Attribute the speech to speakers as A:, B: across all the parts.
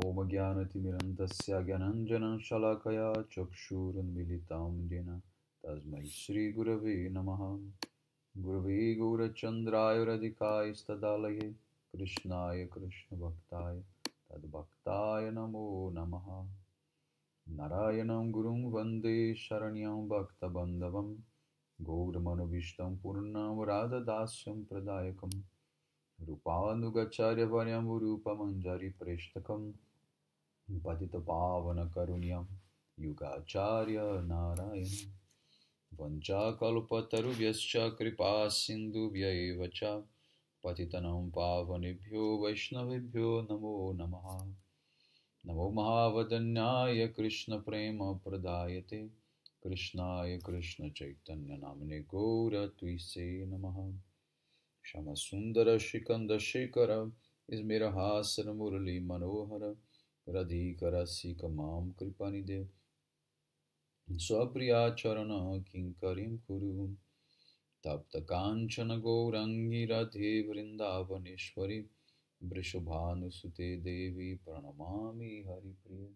A: Om Jnanatimirandasya Gyananjanan Shalakaya Chakshurunmilitam Jena Tasmai Shri Gurave Namaha Gurave Gaurachandraya Radhikaya Stadalaye Krishnaya Krishna Bhaktaya Tadbhaktaya Namo Namaha Narayanam Gurum Vande Sharanyam Bhakta Bandhavam Gauramanovistam Purnam Radha Dasyam Pradayakam Rupanugacharya Varyam Rupamanjari Preshtakam Patita Pavana Karunyam Yugacharya Narayana Vancha Kalpatarubhyascha Kripa Sindhubhya Evacha Patitanam Pavanebhyo Vaishnavebhyo Namo Namaha Namo Mahavadanyaya Krishna Prema Pradayate Krishnaya Krishna Chaitanya Namane Gaura Tuise Namaha Shama Sundara Shikanda Shekara Ismirahasana Murali Manohara Radhikara Sikamam Kripanide Swapriya Charana Kinkarim Kuru Tapta Kanchana Gourangi Radhe Vrindavaneshwari Vrishabhanusute Devi Pranamami Haripriya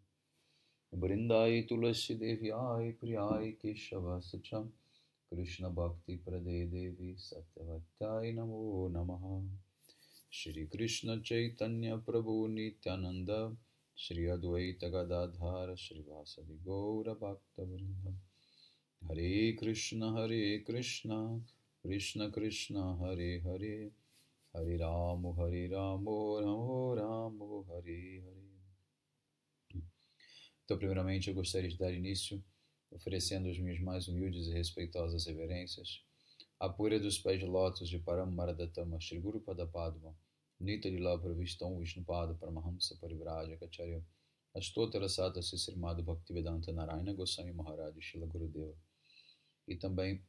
A: Vrindai Tulasi Devyai Priyai Keshava Sacham Krishna Bhakti Prade Devi Satyavatai Namo Namaha Shri Krishna Chaitanya Prabhu Nityananda Shri Advaita Gadadhara Shri Vasadi Gaura Bhakta Vrinda Hare Krishna Krishna Krishna Hare Hare Hare Ramo Ramo Ramo Hare Hare. Então, primeiramente, eu gostaria de dar início oferecendo as minhas mais humildes e respeitosas reverências à pura dos pés de lótus de Paramaradatama Shri Guru Padapadma Nita Lila Pravistam Vishnupada Paramahamsa Parivrāja Kacharya Astotara Sata Srimad Bhaktivedanta Narayana Goswami Maharaj Shila Gurudeva e também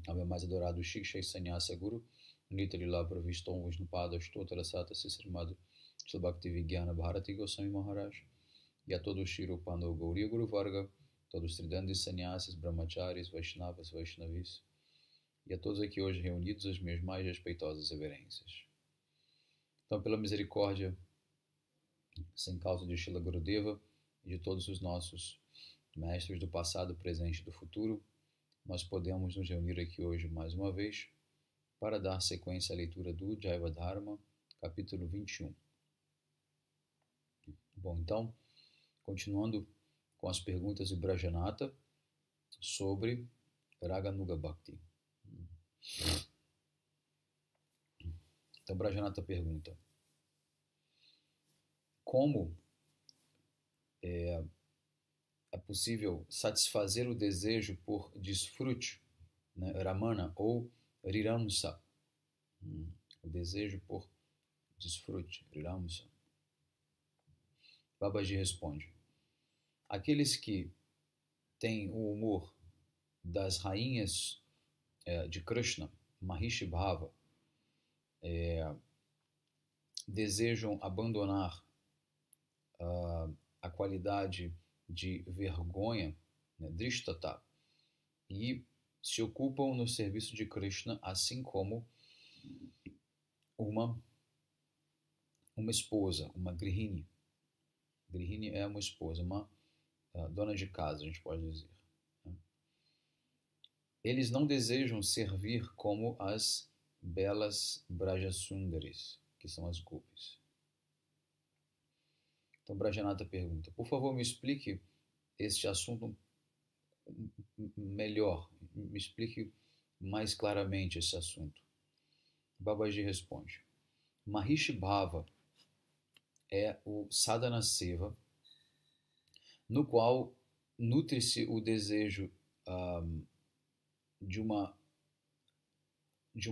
A: ao meu mais adorado Shiksha Sanyasa Guru Nita Lila Pravistam Vishnupada Astotara Sata Srimad Shila Bhaktivigyana Bharati Goswami Maharaj e a todos os Shirupano Gauriya Guru Varga, todos os Tridandis Sannyasis, Brahmacharis, Vaishnavas, Vaishnavis, e a todos aqui hoje reunidos as minhas mais respeitosas reverências. Então, pela misericórdia sem causa de Shila Gurudeva e de todos os nossos mestres do passado, presente e do futuro, nós podemos nos reunir aqui hoje mais uma vez para dar sequência à leitura do Jaiva Dharma, capítulo 21. Bom, então, continuando com as perguntas de Brajanata sobre Raganuga Bhakti. Então, Brajanata pergunta: como é possível satisfazer o desejo por desfrute, né, Ramana ou Riramsa? O desejo por desfrute, Riramsa. Babaji responde: aqueles que têm o humor das rainhas de Krishna, Mahishi Bhava, desejam abandonar a qualidade de vergonha, né, Drishtata, e se ocupam no serviço de Krishna, assim como uma esposa, uma grihini. Grihini é uma esposa, uma dona de casa, a gente pode dizer. Eles não desejam servir como as belas Brajasundaris, que são as gopis. Então Brajanata pergunta: por favor, me explique este assunto melhor, me explique mais claramente esse assunto. Babaji responde: Mahishi Bhava é o sadhana seva, no qual nutre-se o desejo de uma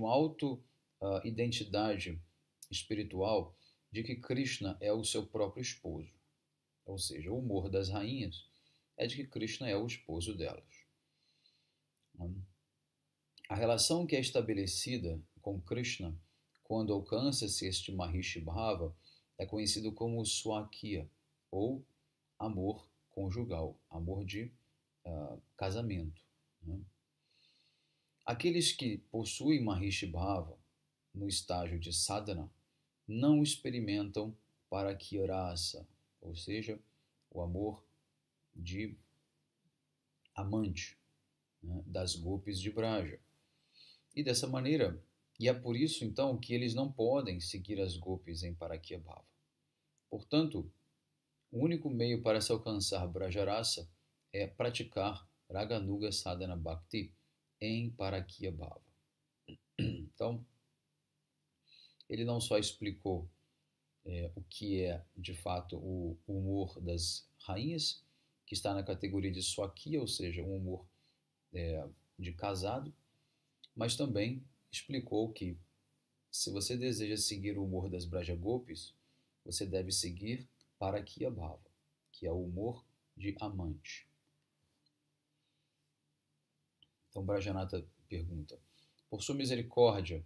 A: auto-identidade espiritual de que Krishna é o seu próprio esposo. Ou seja, o humor das rainhas é de que Krishna é o esposo delas. A relação que é estabelecida com Krishna quando alcança-se este Mahishi Bhava é conhecido como Swakya, ou amor conjugal, amor de casamento. Né? Aqueles que possuem Mahishi Bhava no estágio de sadhana não experimentam Parakyarasa, ou seja, o amor de amante, né, das gopis de Braja. E dessa maneira, e é por isso então que eles não podem seguir as gopis em Parakya Bhava. Portanto, o único meio para se alcançar Brajarasa é praticar Raganuga Sadhana Bhakti em Parakya Bhava. Então, ele não só explicou o que é, de fato, o humor das rainhas, que está na categoria de Swakya, ou seja, um humor de casado, mas também explicou que, se você deseja seguir o humor das Brajagopis, você deve seguir Parakya Bhava, que é o humor de amante. Então Brajanata pergunta: por sua misericórdia,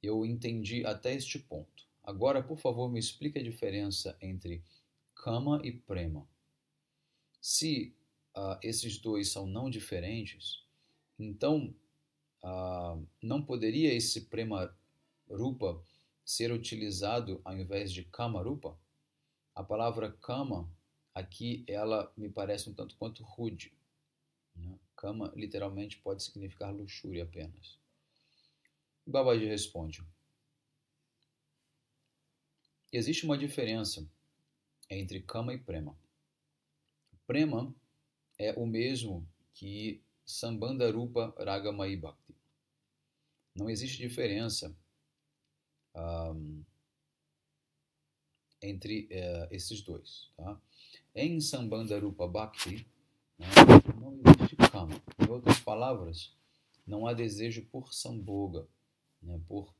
A: eu entendi até este ponto. Agora, por favor, me explique a diferença entre Kama e Prema. Se esses dois são não diferentes, então não poderia esse Prema Rupa ser utilizado ao invés de Kama Rupa? A palavra Kama aqui, ela me parece um tanto quanto rude, né? Kama literalmente pode significar luxúria apenas. Babaji responde: existe uma diferença entre Kama e Prema. Prema é o mesmo que Sambandha Rupa Ragamai Bhakti. Não existe diferença entre esses dois. Tá? Em Sambandha Rupa Bhakti, né, não existe Kama. Em outras palavras, não há desejo por Sambhoga, né, por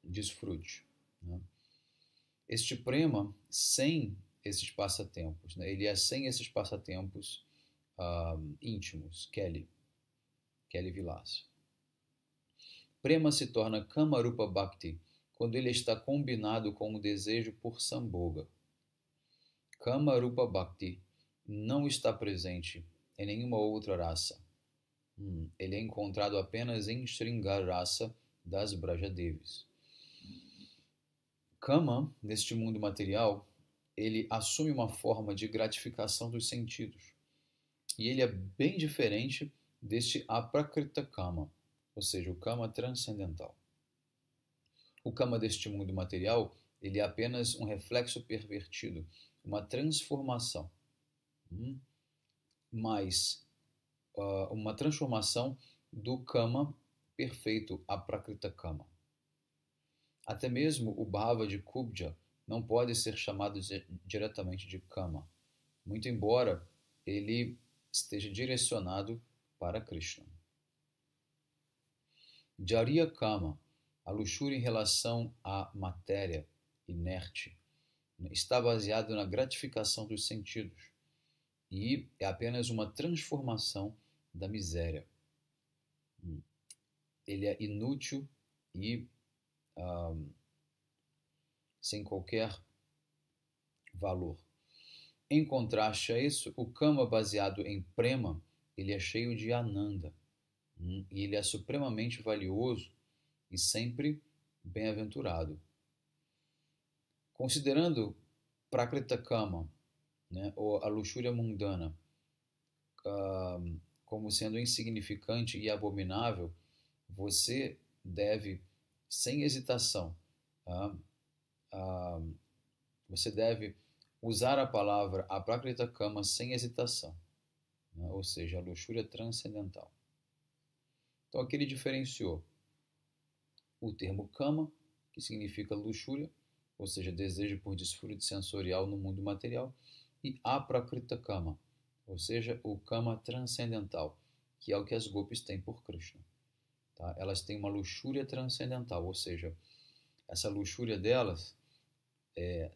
A: desfrute. Né? Este prema, sem esses passatempos, né? Ele é sem esses passatempos íntimos, Kelly Vilasa. Prema se torna Kamarupa Bhakti quando ele está combinado com o desejo por Sambhoga. Kamarupa Bhakti não está presente em nenhuma outra raça. Ele é encontrado apenas em Sringar raça das Brajadevis. Kama, neste mundo material, ele assume uma forma de gratificação dos sentidos. E ele é bem diferente deste aprakrita kama, ou seja, o kama transcendental. O kama deste mundo material, ele é apenas um reflexo pervertido, uma transformação. Mas uma transformação do kama perfeito, aprakrita kama. Até mesmo o bhava de Kubja não pode ser chamado diretamente de kama, muito embora ele esteja direcionado para Krishna. Jariya Kama, a luxúria em relação à matéria inerte, está baseado na gratificação dos sentidos e é apenas uma transformação da miséria. Ele é inútil e sem qualquer valor. Em contraste a isso, o Kama baseado em Prema, ele é cheio de Ananda, e ele é supremamente valioso e sempre bem-aventurado. Considerando Prakrita Kama, né, ou a luxúria mundana, como sendo insignificante e abominável, você deve, sem hesitação, você deve usar a palavra aprakrita kama sem hesitação, né? Ou seja, a luxúria transcendental. Então aqui ele diferenciou o termo kama, que significa luxúria, ou seja, desejo por desfrute sensorial no mundo material, e aprakrita kama, ou seja, o kama transcendental, que é o que as gopis têm por Krishna. Tá? Elas têm uma luxúria transcendental, ou seja, essa luxúria delas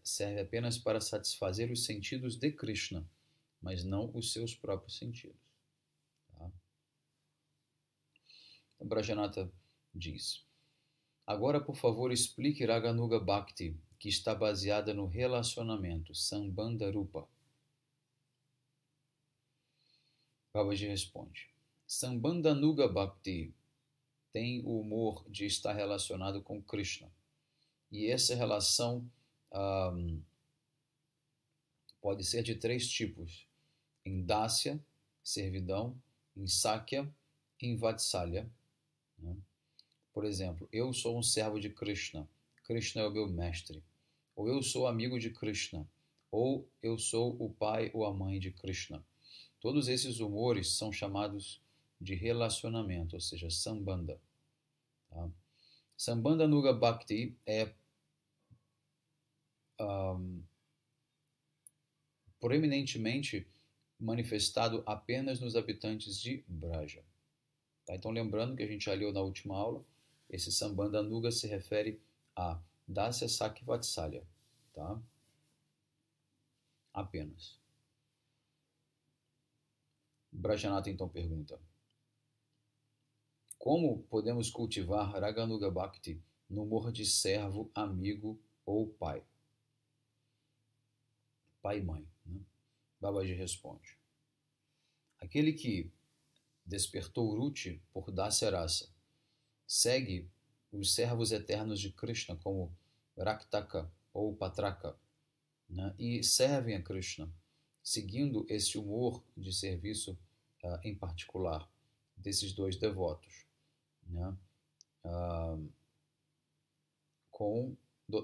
A: serve apenas para satisfazer os sentidos de Krishna, mas não os seus próprios sentidos. Tá? Então, Brajanata diz: agora, por favor, explique Raganuga Bhakti, que está baseada no relacionamento, Sambandha Rupa. Babaji responde: Sambandha Nuga Bhakti tem o humor de estar relacionado com Krishna. E essa relação pode ser de 3 tipos: em Dasya, servidão; em Sakya, em Vatsalya, né? Por exemplo, eu sou um servo de Krishna, Krishna é o meu mestre. Ou eu sou amigo de Krishna, ou eu sou o pai ou a mãe de Krishna. Todos esses humores são chamados de relacionamento, ou seja, sambandha. Tá? Sambandha Nuga Bhakti é proeminentemente manifestado apenas nos habitantes de Braja. Tá? Então, lembrando que a gente já leu na última aula, esse Sambandha Nuga se refere a Dasya, Sakya, Vatsalya. Tá? Apenas. Brajanata então pergunta: como podemos cultivar Raganuga Bhakti no humor de servo, amigo ou pai? Pai e mãe. Né? Babaji responde: aquele que despertou Ruchi por Dasya Rasa segue os servos eternos de Krishna como Raktaka ou Patraka, né? E servem a Krishna, seguindo esse humor de serviço em particular desses 2 devotos, né?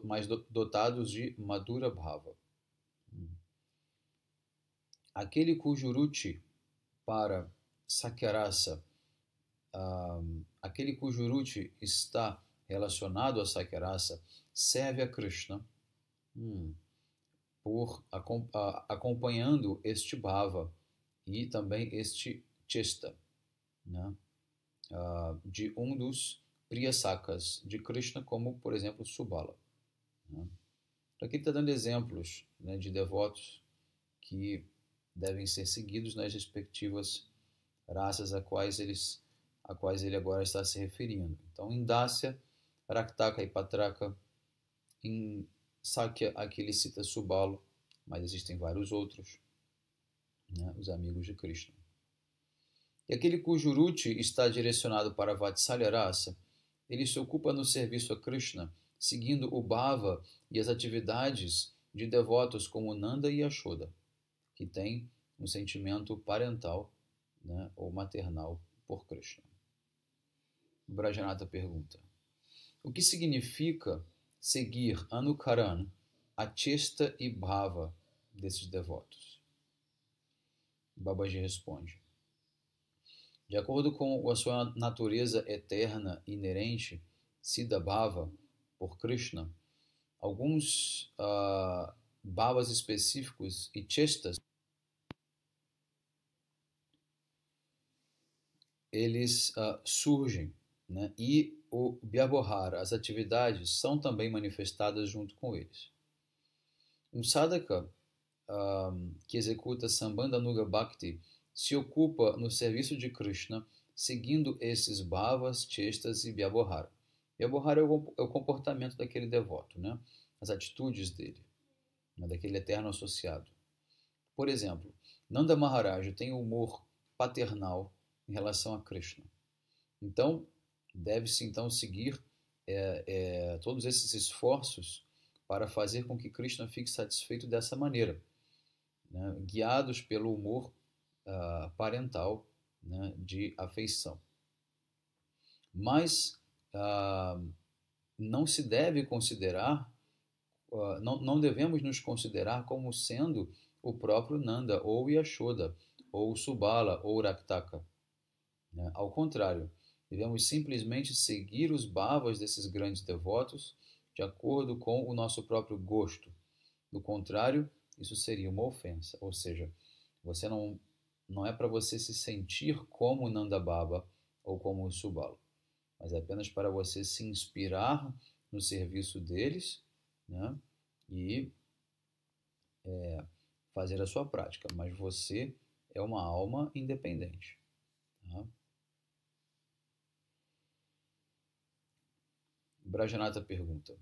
A: Mais dotados de Madhura Bhava. Aquele cujo Ruchi para Sakyarasa, aquele cujo Ruchi está relacionado a Sakyarasa, serve a Krishna acompanhando este Bhava e também este Chesta, né? De um dos Priyasakas de Krishna, como, por exemplo, Subala. Né? Aqui ele está dando exemplos, né, de devotos que devem ser seguidos nas respectivas raças a quais ele agora está se referindo. Então, em Dasya, Raktaka e Patraka; em Sakya, aqui ele cita Subala, mas existem vários outros, né, os amigos de Krishna. E aquele cujo Ruchi está direcionado para Vatsalya Rasa, ele se ocupa no serviço a Krishna, seguindo o Bhava e as atividades de devotos como Nanda e Yashoda, que têm um sentimento parental, né, ou maternal por Krishna. Brajanata pergunta: o que significa seguir Anukaran, a Chesta e Bhava desses devotos? Babaji responde: de acordo com a sua natureza eterna inerente, Siddha Bhava, por Krishna, alguns bhavas específicos e chestas, eles surgem, né? E o Vyavahara, as atividades, são também manifestadas junto com eles. Um sadhaka que executa Sambandha Nuga Bhakti se ocupa no serviço de Krishna, seguindo esses bhavas, chestas e Vyavahara. Vyavahara é o comportamento daquele devoto, né? As atitudes dele, né? Daquele eterno associado. Por exemplo, Nanda Maharaj tem um humor paternal em relação a Krishna. Então, deve-se então seguir todos esses esforços para fazer com que Krishna fique satisfeito dessa maneira, né? Guiados pelo humor parental, né, de afeição. Mas não se deve considerar, não devemos nos considerar como sendo o próprio Nanda, ou Yashoda, ou Subala, ou Raktaka. Né? Ao contrário, devemos simplesmente seguir os bhavas desses grandes devotos de acordo com o nosso próprio gosto. Do contrário, isso seria uma ofensa. Ou seja, você não é para você se sentir como Nanda Baba ou como Subala, mas é apenas para você se inspirar no serviço deles, né? E fazer a sua prática. Mas você é uma alma independente. Tá? Brajanata pergunta: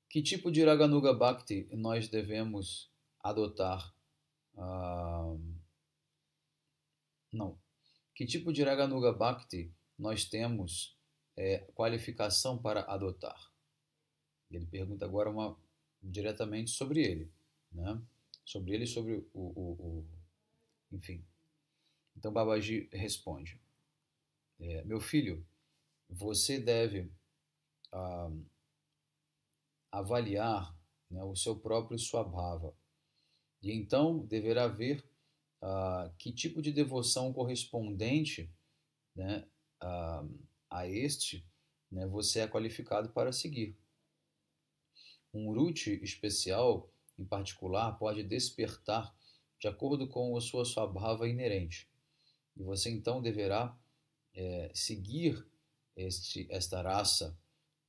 A: que tipo de Raganuga Bhakti nós devemos adotar? Que tipo de Raganuga Bhakti nós temos qualificação para adotar? Ele pergunta agora diretamente sobre ele, né? Sobre ele e sobre enfim. Então Babaji responde, meu filho, você deve avaliar, né, o seu próprio Swabhava, e então deverá ver que tipo de devoção correspondente, né, a este, né, você é qualificado para seguir. Um ruchi especial, em particular, pode despertar de acordo com a sua Swabhava inerente. E você então deverá seguir esta raça,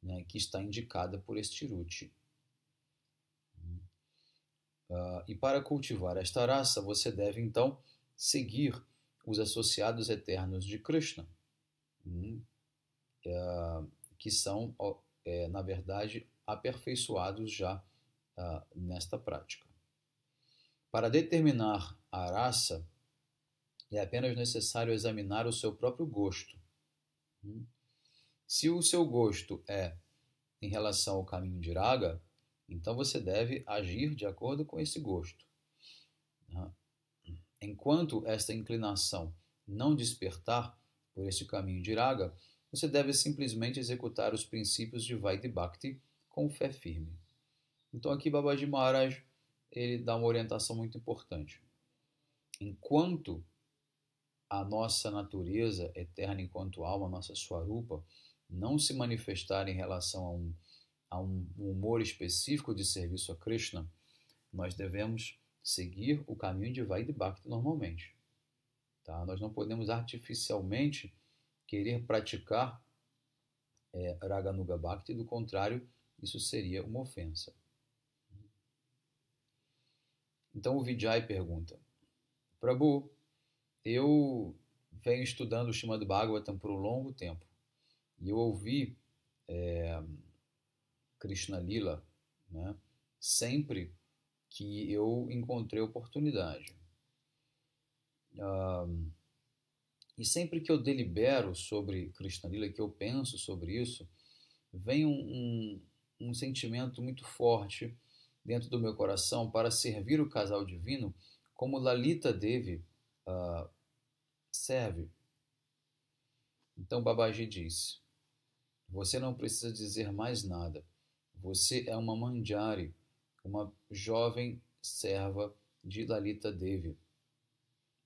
A: né, que está indicada por este ruchi. E para cultivar esta raça, você deve então seguir os associados eternos de Krishna, que são, na verdade, aperfeiçoados já nesta prática. Para determinar a raça, é apenas necessário examinar o seu próprio gosto. Se o seu gosto é em relação ao caminho de Raga, então você deve agir de acordo com esse gosto. Enquanto esta inclinação não despertar por este caminho de Raga, você deve simplesmente executar os princípios de Vaidhi Bhakti com fé firme. Então aqui Babaji Maharaj ele dá uma orientação muito importante. Enquanto a nossa natureza eterna enquanto alma, a nossa Swarupa, não se manifestar em relação a um humor específico de serviço a Krishna, nós devemos seguir o caminho de Vaidhi Bhakti normalmente. Tá? Nós não podemos artificialmente querer praticar Raganuga Bhakti, do contrário, isso seria uma ofensa. Então o Vijay pergunta, Prabhu, eu venho estudando o Srimad Bhagavatam por um longo tempo e eu ouvi Krishna Lila, né, sempre que eu encontrei oportunidade. E sempre que eu delibero sobre Krishna Lila, que eu penso sobre isso, vem um sentimento muito forte dentro do meu coração para servir o casal divino como Lalita Devi serve. Então Babaji diz, você não precisa dizer mais nada. Você é uma Manjari, uma jovem serva de Lalita Devi.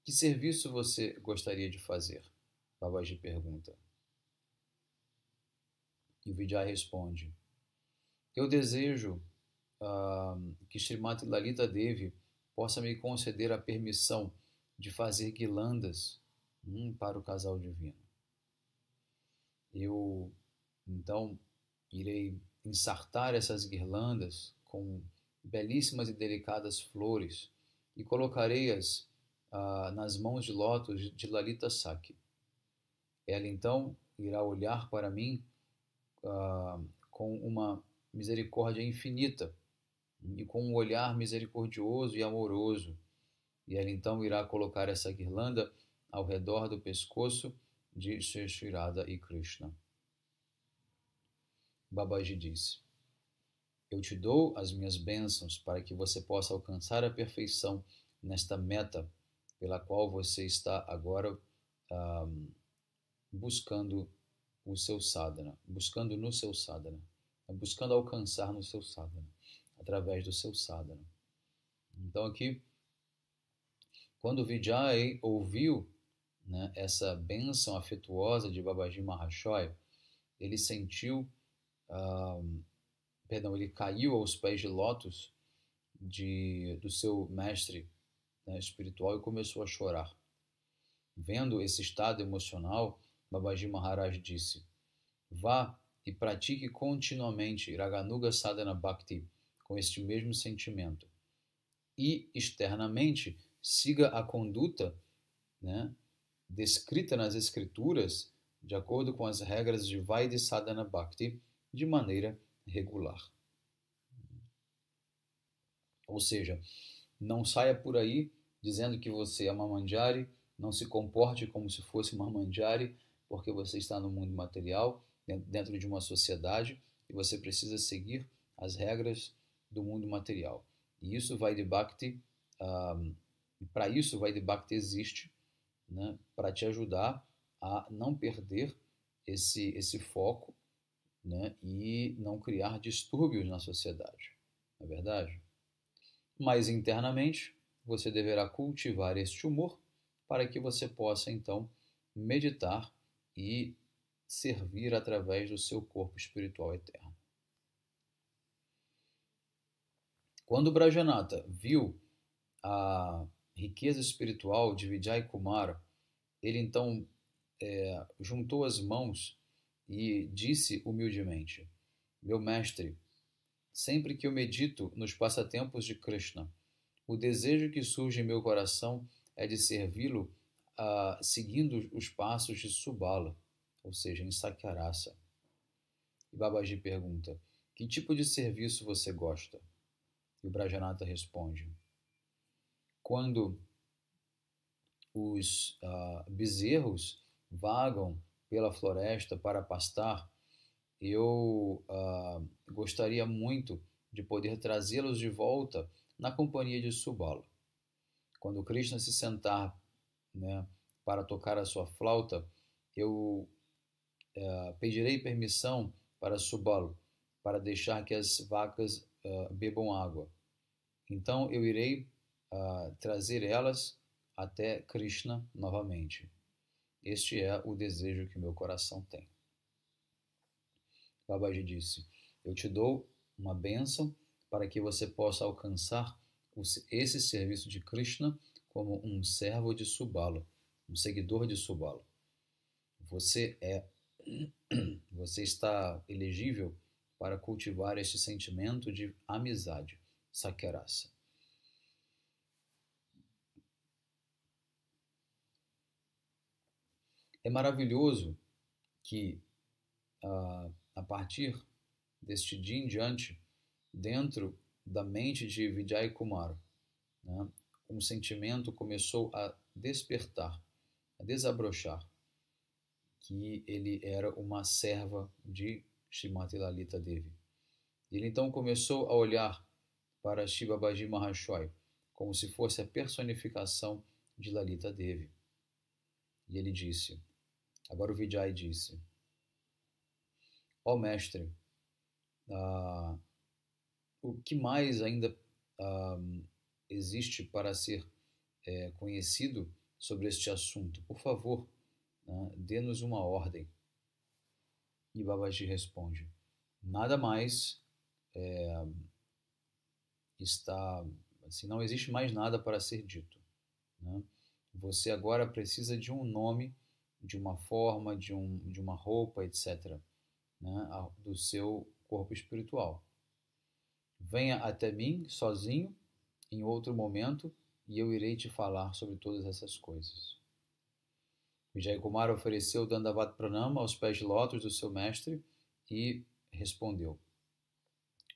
A: Que serviço você gostaria de fazer? Babaji pergunta. E Vijay responde, eu desejo que Srimati Lalita Devi possa me conceder a permissão de fazer guirlandas para o casal divino. Eu, então, irei ensartar essas guirlandas com belíssimas e delicadas flores e colocarei-as nas mãos de lótus de Lalita Sakhi. Ela, então, irá olhar para mim com uma misericórdia infinita e com um olhar misericordioso e amoroso. E ela então irá colocar essa guirlanda ao redor do pescoço de Shri Radha e Krishna. Babaji diz, eu te dou as minhas bênçãos para que você possa alcançar a perfeição nesta meta pela qual você está agora buscando o seu sadhana, buscando no seu sadhana, buscando alcançar no seu sadhana, através do seu sadhana. Então aqui, quando Vijay ouviu, né, essa bênção afetuosa de Babaji Maharaj, ele sentiu, ele caiu aos pés de lótus do seu mestre, né, espiritual e começou a chorar. Vendo esse estado emocional, Babaji Maharaj disse, vá e pratique continuamente Raganuga Sadhana Bhakti com este mesmo sentimento. E, externamente, siga a conduta, né, descrita nas escrituras de acordo com as regras de Vaidhi Sadhana Bhakti de maneira regular. Ou seja, não saia por aí dizendo que você é uma Manjari, não se comporte como se fosse uma Manjari porque você está no mundo material, dentro de uma sociedade, e você precisa seguir as regras do mundo material. E isso vai de Bhakti, para isso vai de Bhakti existe, né, para te ajudar a não perder esse foco, né, e não criar distúrbios na sociedade, não é verdade? Mas internamente, você deverá cultivar este humor para que você possa, então, meditar e servir através do seu corpo espiritual eterno. Quando Brajanata viu a riqueza espiritual de Vijay Kumara, ele então juntou as mãos e disse humildemente: meu mestre, sempre que eu medito nos passatempos de Krishna, o desejo que surge em meu coração é de servi-lo seguindo os passos de Subala, ou seja, em Sakyarasa. E Babaji pergunta: que tipo de serviço você gosta? E o Brajanata responde: quando os bezerros vagam pela floresta para pastar, eu gostaria muito de poder trazê-los de volta na companhia de Subala. Quando Krishna se sentar, né, para tocar a sua flauta, eu pedirei permissão para Subala para deixar que as vacas bebam água. Então eu irei trazer elas até Krishna novamente. Este é o desejo que meu coração tem. Babaji disse: eu te dou uma bênção para que você possa alcançar esse serviço de Krishna como um servo de Subala, um seguidor de Subala. Você está elegível para cultivar este sentimento de amizade, Sakyarasa. É maravilhoso que, a partir deste dia em diante, dentro da mente de Vijay Kumara, né, um sentimento começou a despertar, a desabrochar, que ele era uma serva de Srimati Lalita Devi. Ele então começou a olhar para Shiva Babaji Mahashoy como se fosse a personificação de Lalita Devi. E ele disse, agora o Vijay disse: ó mestre, o que mais ainda existe para ser conhecido sobre este assunto? Por favor, dê-nos uma ordem. E Babaji responde: nada mais está, assim, não existe mais nada para ser dito, né? Você agora precisa de um nome, de uma forma, de uma roupa, etc., né, do seu corpo espiritual. Venha até mim sozinho em outro momento e eu irei te falar sobre todas essas coisas. Vijay Kumara ofereceu Dandavat Pranama aos pés de lótus do seu mestre e respondeu: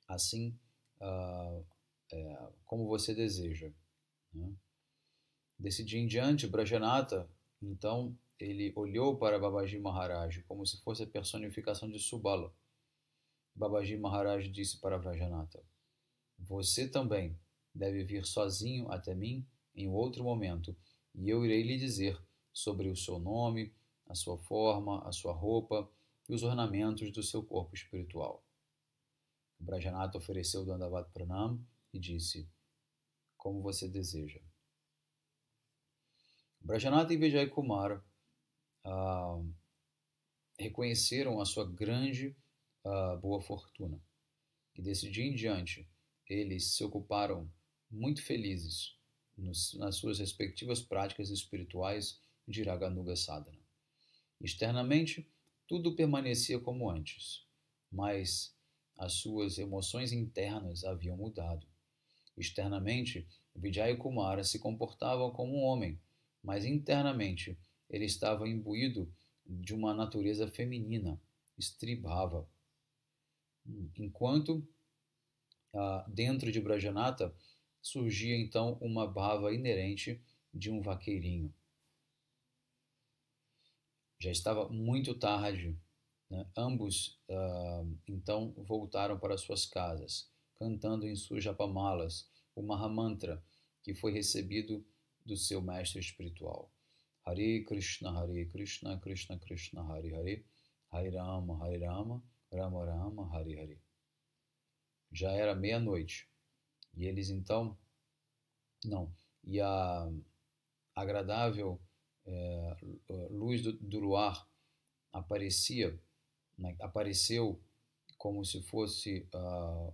A: assim como você deseja, né? Desse dia em diante, Brajanata, então, ele olhou para Babaji Maharaj como se fosse a personificação de Subala. Babaji Maharaj disse para Brajanata: você também deve vir sozinho até mim em outro momento, e eu irei lhe dizer sobre o seu nome, a sua forma, a sua roupa e os ornamentos do seu corpo espiritual. Brajanata ofereceu Dandavat Pranam e disse: como você deseja. Brajanata e Vijay Kumara reconheceram a sua grande boa fortuna. E desse dia em diante, eles se ocuparam muito felizes nas suas respectivas práticas espirituais de Raganuga Sadhana. Externamente, tudo permanecia como antes, mas as suas emoções internas haviam mudado. Externamente, Vijay Kumara se comportava como um homem, mas internamente ele estava imbuído de uma natureza feminina, Stri Bhava. Enquanto dentro de Brajanata surgia então uma bhava inerente de um vaqueirinho. Já estava muito tarde, né? Ambos então voltaram para suas casas, cantando em suas japamalas o Mahamantra que foi recebido do seu mestre espiritual. Hare Krishna, Krishna Krishna, Hare Hare, Hare Rama, Rama Rama, Hare Hare. Já era meia-noite e eles então, não, e a agradável luz do luar apareceu como se fosse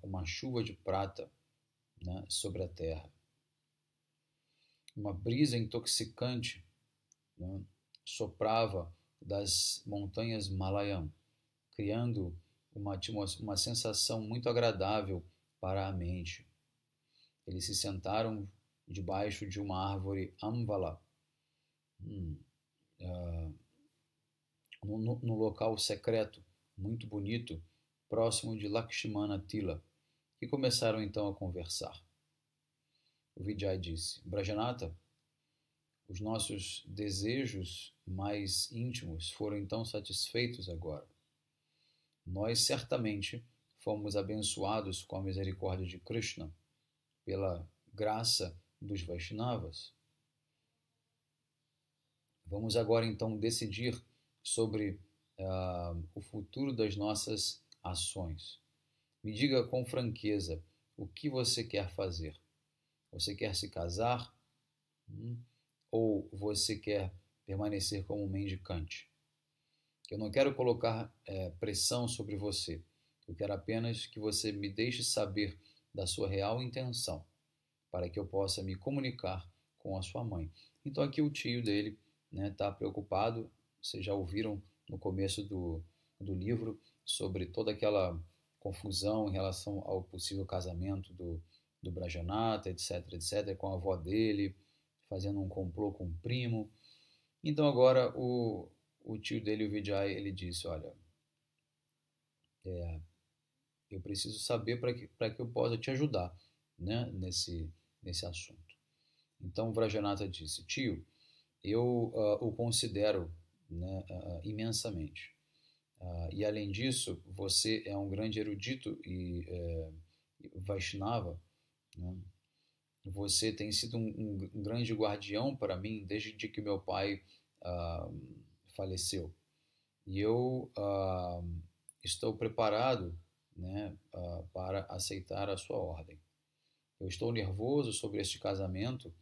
A: uma chuva de prata, né, sobre a terra. Uma brisa intoxicante, né, soprava das montanhas Malayan, criando uma sensação muito agradável para a mente. Eles se sentaram debaixo de uma árvore Amvala, no local secreto, muito bonito, próximo de Lakshmana Tila, e começaram então a conversar. O Vijay disse: Brajanata, os nossos desejos mais íntimos foram então satisfeitos agora. Nós certamente fomos abençoados com a misericórdia de Krishna, pela graça dos Vaishnavas. Vamos agora então decidir sobre o futuro das nossas ações. Me diga com franqueza o que você quer fazer. Você quer se casar? Ou você quer permanecer como um mendicante? Eu não quero colocar pressão sobre você. Eu quero apenas que você me deixe saber da sua real intenção, para que eu possa me comunicar com a sua mãe. Então aqui o tio dele está preocupado. Vocês já ouviram no começo do livro sobre toda aquela confusão em relação ao possível casamento do Brajanata, etc, etc, com a avó dele, fazendo um complô com o primo. Então agora o tio dele, o Vijay, ele disse: olha, eu preciso saber para que eu possa te ajudar, né, nesse assunto. Então o Brajanata disse: tio, eu o considero, né, imensamente. E além disso, você é um grande erudito e Vaishnava, né? Você tem sido um grande guardião para mim desde que meu pai faleceu. E eu estou preparado, né, para aceitar a sua ordem. Eu estou nervoso sobre este casamento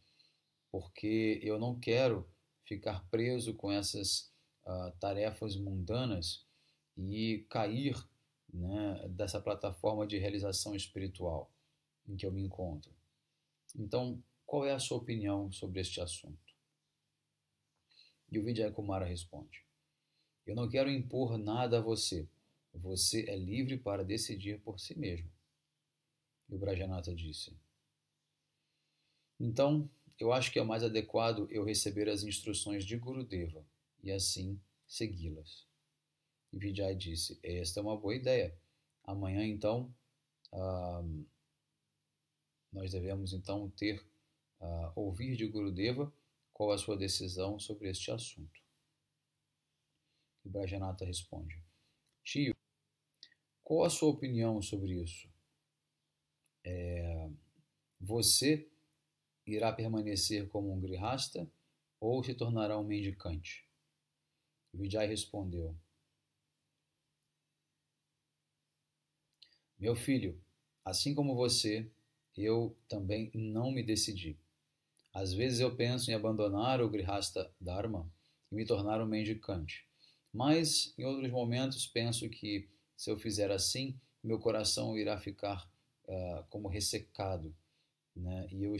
A: porque eu não quero ficar preso com essas tarefas mundanas e cair, né, dessa plataforma de realização espiritual em que eu me encontro. Então, qual é a sua opinião sobre este assunto? E o Vijay Kumara responde: eu não quero impor nada a você. Você é livre para decidir por si mesmo. E o Brajanata disse: então, eu acho que é mais adequado eu receber as instruções de Gurudeva e assim segui-las. E Vijay disse: esta é uma boa ideia. Amanhã, então, nós devemos então ouvir de Gurudeva qual a sua decisão sobre este assunto. E Brajanata responde: tio, qual a sua opinião sobre isso? Você irá permanecer como um grihasta ou se tornará um mendicante? Vijay respondeu: meu filho, assim como você, eu também não me decidi. Às vezes eu penso em abandonar o grihasta dharma e me tornar um mendicante. Mas em outros momentos penso que se eu fizer assim, meu coração irá ficar como ressecado, né? E eu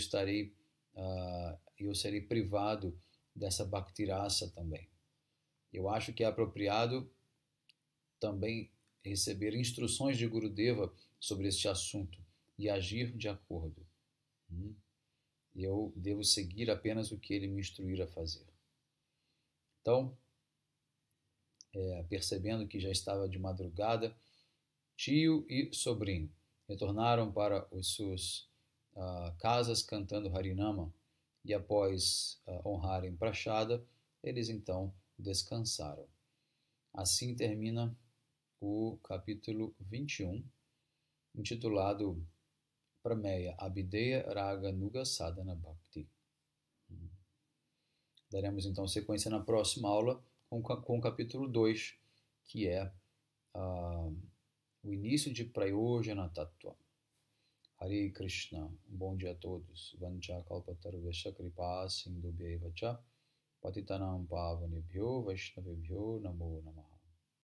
A: serei privado dessa bhakti rasa também. Eu acho que é apropriado também receber instruções de Gurudeva sobre este assunto e agir de acordo. Eu devo seguir apenas o que ele me instruir a fazer. Então, percebendo que já estava de madrugada, tio e sobrinho retornaram para as suas casas cantando Harinama e após honrarem Prashada, eles então descansaram. Assim termina o capítulo 21, intitulado Prameya Abhideya Raga Nuga Sadhana Bhakti. Daremos então sequência na próxima aula com o capítulo 2, que é o início de Prayojana Tattva. Hare Krishna, um bom dia a todos. Vancha kalpatarvesha kripa sindhubheva cha patitanam pavanebhyo vaishnavebhyo namo namaha.